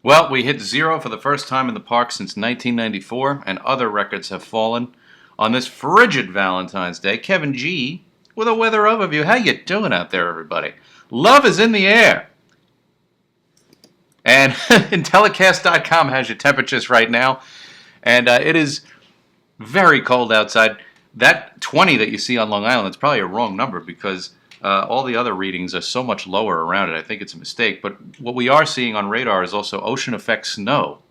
Well, we hit zero for the first time in the park since 1994, and other records have fallen. On this frigid Valentine's Day, Kevin G. with a weather overview. How you doing out there, everybody? Love is in the air. And Intellicast.com has your temperatures right now, and it is very cold outside. That 20 that you see on Long Island, it's probably a wrong number because all the other readings are so much lower around it. I think it's a mistake. But what we are seeing on radar is also ocean effect snow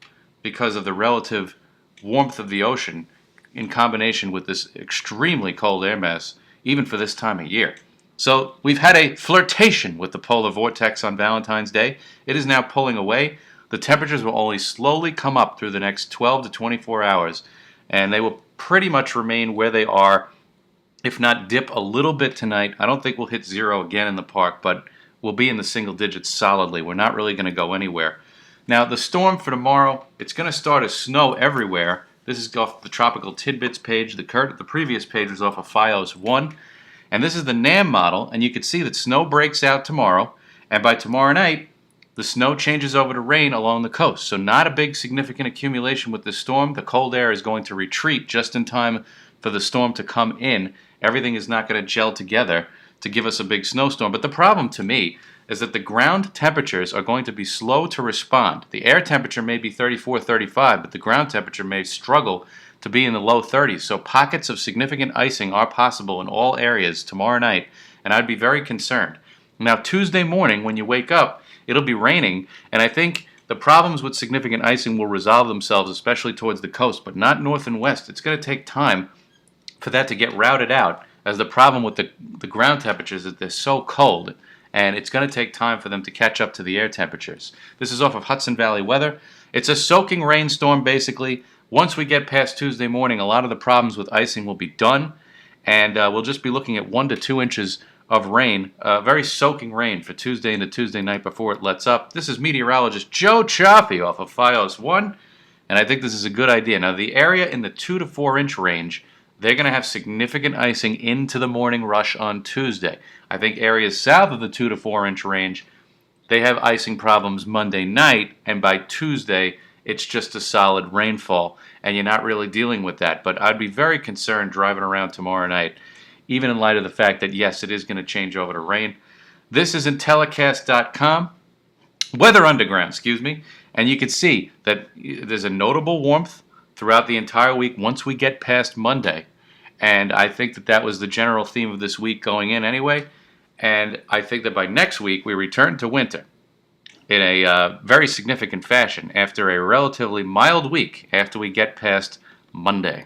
because of the relative warmth of the ocean in combination with this extremely cold air mass, even for this time of year. So we've had a flirtation with the polar vortex on Valentine's Day. It is now pulling away. The temperatures will only slowly come up through the next 12 to 24 hours, and they will pretty much remain where they are, if not dip a little bit tonight. I don't think we'll hit zero again in the park, but we'll be in the single digits solidly. We're not really going to go anywhere. Now, the storm for tomorrow, it's going to start as snow everywhere. This is off the Tropical Tidbits page. The previous page was off of FiOS 1. And this is the NAM model, and you can see that snow breaks out tomorrow, and by tomorrow night, the snow changes over to rain along the coast. So not a big significant accumulation with this storm. The cold air is going to retreat just in time for the storm to come in. Everything is not going to gel together to give us a big snowstorm. But the problem to me is that the ground temperatures are going to be slow to respond. The air temperature may be 34, 35, but the ground temperature may struggle to be in the low 30s. So pockets of significant icing are possible in all areas tomorrow night, and I'd be very concerned. Now, Tuesday morning, when you wake up, it'll be raining, and I think the problems with significant icing will resolve themselves, especially towards the coast, but not north and west. It's going to take time for that to get routed out, as the problem with the ground temperatures is that they're so cold, and it's going to take time for them to catch up to the air temperatures. This is off of Hudson Valley Weather. It's a soaking rainstorm, basically. Once we get past Tuesday morning, a lot of the problems with icing will be done, and we'll just be looking at 1 to 2 inches of rain, very soaking rain for Tuesday into Tuesday night before it lets up. This is meteorologist Joe Chaffee off of FiOS 1, and I think this is a good idea. Now, the area in the 2 to 4 inch range, they're going to have significant icing into the morning rush on Tuesday. I think areas south of the 2 to 4 inch range, they have icing problems Monday night, and by Tuesday, it's just a solid rainfall, and you're not really dealing with that. But I'd be very concerned driving around tomorrow night, even in light of the fact that, yes, it is going to change over to rain. This is Intellicast.com, Weather Underground, excuse me, and you can see that there's a notable warmth throughout the entire week once we get past Monday. And I think that that was the general theme of this week going in anyway, and I think that by next week we return to winter in a very significant fashion after a relatively mild week after we get past Monday.